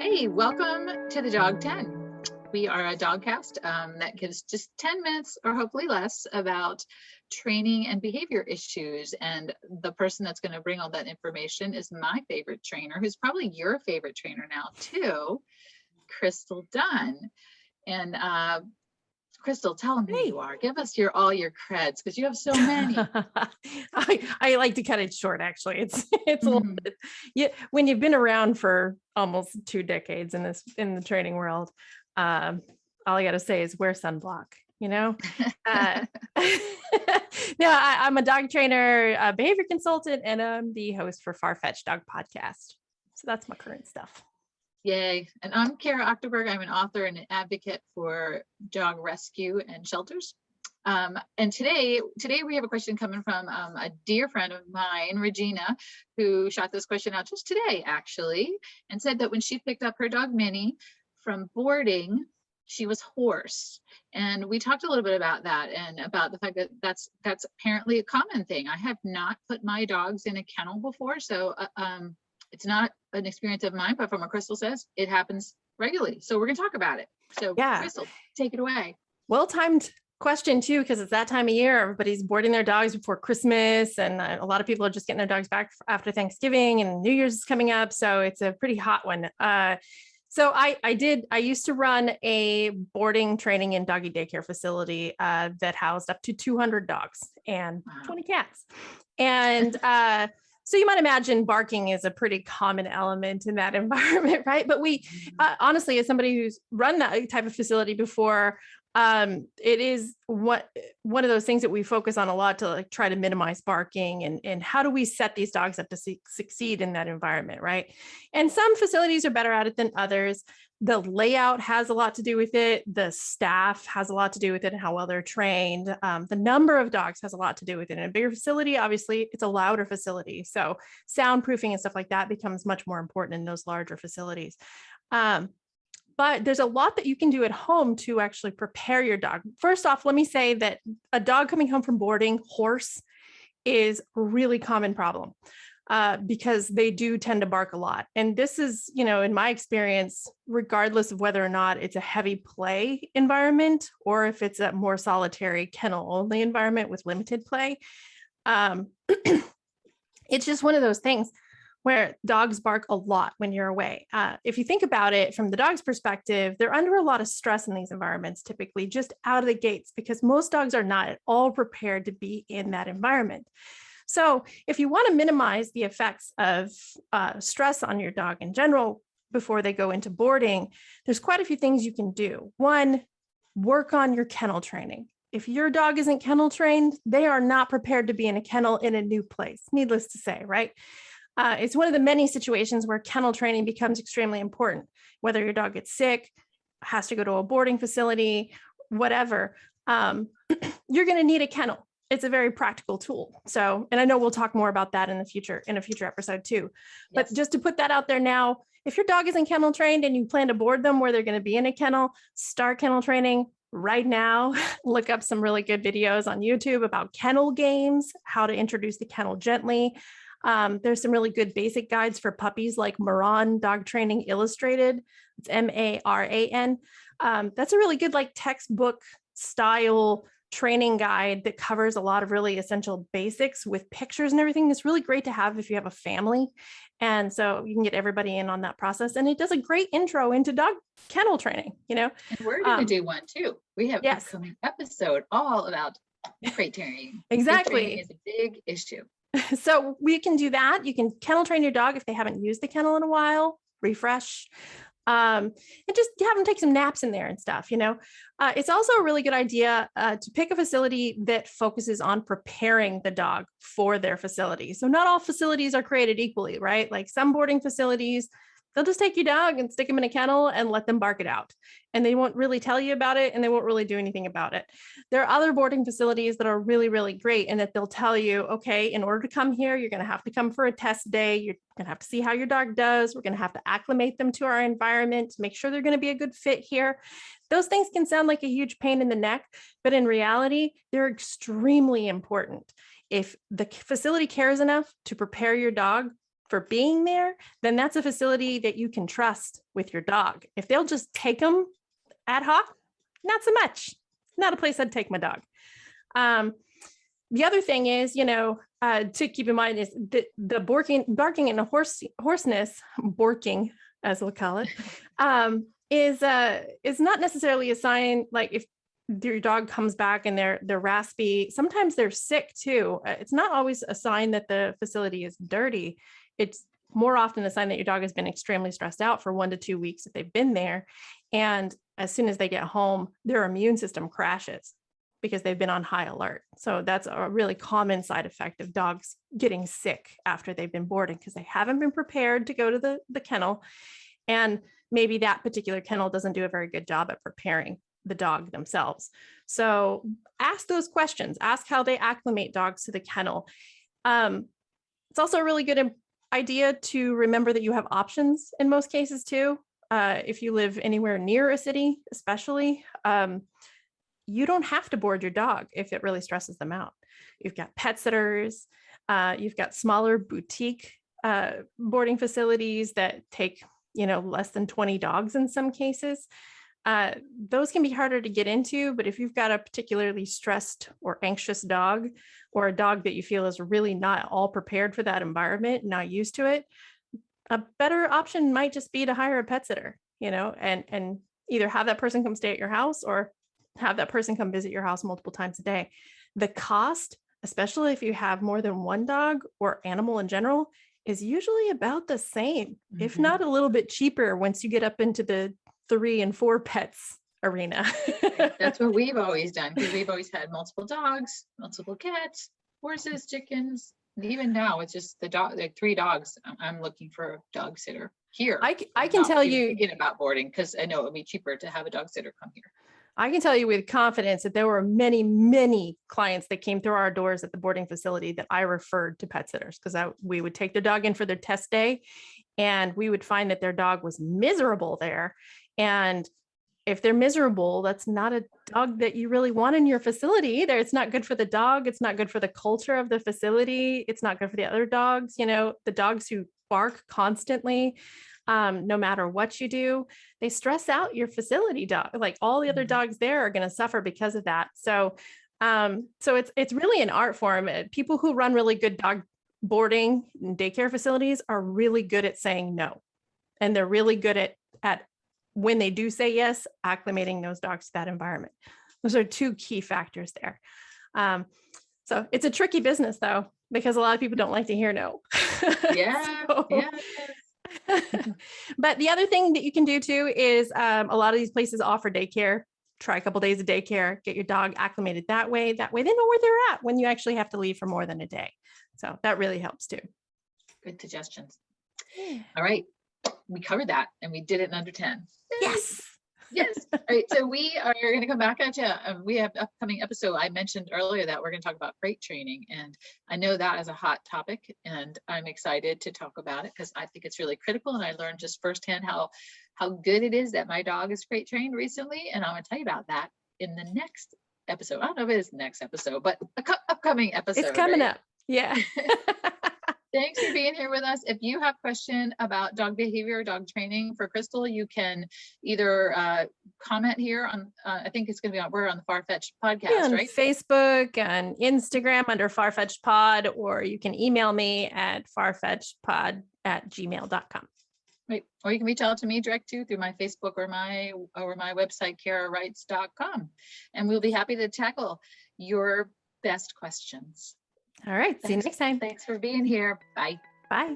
Hey, welcome to the Dog 10. We are a dogcast that gives just 10 minutes or hopefully less about training and behavior issues. And the person that's going to bring all that information is my favorite trainer, who's probably your favorite trainer now too, Crystal Dunn. And Crystal, tell them who you are. Give us all your creds, because you have so many. I like to cut it short. Actually, it's a little bit, when you've been around for almost 2 decades in the training world, all I got to say is wear sunblock. No, I'm a dog trainer, a behavior consultant, and I'm the host for Far-Fetched Dog Podcast. So that's my current stuff. Yay. And I'm Kara Octoberg. I'm an author and an advocate for dog rescue and shelters. And today we have a question coming from a dear friend of mine, Regina, who shot this question out just today, actually, and said that when she picked up her dog Minnie from boarding, she was hoarse. And we talked a little bit about that and about the fact that that's apparently a common thing. I have not put my dogs in a kennel before, so it's not an experience of mine, but from what Crystal says, it happens regularly. So we're going to talk about it. So yeah. Crystal, take it away. Well-timed question too, because it's that time of year. Everybody's boarding their dogs before Christmas, and a lot of people are just getting their dogs back after Thanksgiving, and New Year's is coming up. So it's a pretty hot one. So I used to run a boarding training and doggy daycare facility that housed up to 200 dogs and 20 cats. And so you might imagine barking is a pretty common element in that environment, right? But we, honestly, as somebody who's run that type of facility before, it is one of those things that we focus on a lot to try to minimize barking and how do we set these dogs up to succeed in that environment, right? And some facilities are better at it than others. The layout has a lot to do with it. The staff has a lot to do with it and how well they're trained. The number of dogs has a lot to do with it. In a bigger facility, obviously, it's a louder facility. So soundproofing and stuff like that becomes much more important in those larger facilities. But there's a lot that you can do at home to actually prepare your dog. First off, let me say that a dog coming home from boarding, hoarse, is a really common problem. Because they do tend to bark a lot. And this is, in my experience, regardless of whether or not it's a heavy play environment or if it's a more solitary kennel only environment with limited play, it's just one of those things where dogs bark a lot when you're away. If you think about it from the dog's perspective, they're under a lot of stress in these environments, typically just out of the gates, because most dogs are not at all prepared to be in that environment. So if you want to minimize the effects of stress on your dog in general before they go into boarding, there's quite a few things you can do. One, work on your kennel training. If your dog isn't kennel trained, they are not prepared to be in a kennel in a new place, needless to say, right? It's one of the many situations where kennel training becomes extremely important, whether your dog gets sick, has to go to a boarding facility, whatever, you're going to need a kennel. It's a very practical tool. So, and I know we'll talk more about that in a future episode too, but yes. Just to put that out there now, if your dog isn't kennel trained and you plan to board them where they're going to be in a kennel, start kennel training right now. Look up some really good videos on YouTube about kennel games, how to introduce the kennel gently. There's some really good basic guides for puppies like Maran Dog Training Illustrated. It's MARAN. That's a really good textbook style training guide that covers a lot of really essential basics with pictures and everything. It's really great to have if you have a family. And so you can get everybody in on that process. And it does a great intro into dog kennel training, And we're going to do one too. We have an upcoming episode all about crate training. Exactly. Crate training is a big issue. So we can do that. You can kennel train your dog if they haven't used the kennel in a while, refresh. And just have them take some naps in there and stuff, It's also a really good idea to pick a facility that focuses on preparing the dog for their facility. So not all facilities are created equally, right? Like some boarding facilities, they'll just take your dog and stick them in a kennel and let them bark it out. And they won't really tell you about it and they won't really do anything about it. There are other boarding facilities that are really, really great and that they'll tell you, okay, in order to come here, you're going to have to come for a test day. You're going to have to see how your dog does. We're going to have to acclimate them to our environment, make sure they're going to be a good fit here. Those things can sound like a huge pain in the neck, but in reality, they're extremely important. If the facility cares enough to prepare your dog for being there, then that's a facility that you can trust with your dog. If they'll just take them ad hoc, not so much. Not a place I'd take my dog. The other thing is, to keep in mind is the barking and hoarseness, borking, as we'll call it, is not necessarily a sign. Like if your dog comes back and they're raspy, sometimes they're sick too. It's not always a sign that the facility is dirty. It's more often a sign that your dog has been extremely stressed out for 1 to 2 weeks if they've been there. And as soon as they get home, their immune system crashes because they've been on high alert. So that's a really common side effect of dogs getting sick after they've been boarded because they haven't been prepared to go to the kennel. And maybe that particular kennel doesn't do a very good job at preparing the dog themselves. So ask those questions. Ask how they acclimate dogs to the kennel. It's also a really good idea to remember that you have options in most cases too. If you live anywhere near a city, especially, you don't have to board your dog if it really stresses them out. You've got pet sitters, you've got smaller boutique boarding facilities that take, less than 20 dogs in some cases. Those can be harder to get into, but if you've got a particularly stressed or anxious dog, or a dog that you feel is really not all prepared for that environment, not used to it, a better option might just be to hire a pet sitter, and either have that person come stay at your house or have that person come visit your house multiple times a day. The cost, especially if you have more than one dog or animal in general, is usually about the same, if not a little bit cheaper once you get up into the 3 and 4 pets arena. That's what we've always done, because we've always had multiple dogs, multiple cats, horses, chickens. And even now it's just the dog, like 3 dogs. I'm looking for a dog sitter here. I can tell you about boarding, because I know it would be cheaper to have a dog sitter come here. I can tell you with confidence that there were many, many clients that came through our doors at the boarding facility that I referred to pet sitters, because we would take their dog in for their test day and we would find that their dog was miserable there. And if they're miserable, that's not a dog that you really want in your facility either. It's not good for the dog. It's not good for the culture of the facility. It's not good for the other dogs. The dogs who bark constantly, no matter what you do, they stress out your facility dog. Like all the other dogs there are going to suffer because of that. So it's really an art form. People who run really good dog boarding and daycare facilities are really good at saying no. And they're really good at when they do say yes, acclimating those dogs to that environment. Those are 2 key factors there. So it's a tricky business though, because a lot of people don't like to hear no. Yeah. But the other thing that you can do too is a lot of these places offer daycare. Try a couple days of daycare, get your dog acclimated that way. That way they know where they're at when you actually have to leave for more than a day. So that really helps too. Good suggestions. All right. We covered that and we did it in under 10. Yes. Yes. All right. So we are going to come back at you. We have an upcoming episode. I mentioned earlier that we're going to talk about crate training, and I know that is a hot topic, and I'm excited to talk about it because I think it's really critical. And I learned just firsthand how good it is that my dog is crate trained recently, and I'm going to tell you about that in the next episode. I don't know if it is the next episode, but upcoming episode. It's coming up. Yeah. Thanks for being here with us. If you have a question about dog behavior or dog training for Crystal, you can either comment here on, I think it's going to be we're on the Farfetched podcast, on right? Facebook and Instagram under Farfetched Pod, or you can email me at farfetchedpod@gmail.com. Right. Or you can reach out to me direct through my Facebook or my website, KaraWrights.com. And we'll be happy to tackle your best questions. All right. See you next time. Thanks for being here. Bye. Bye.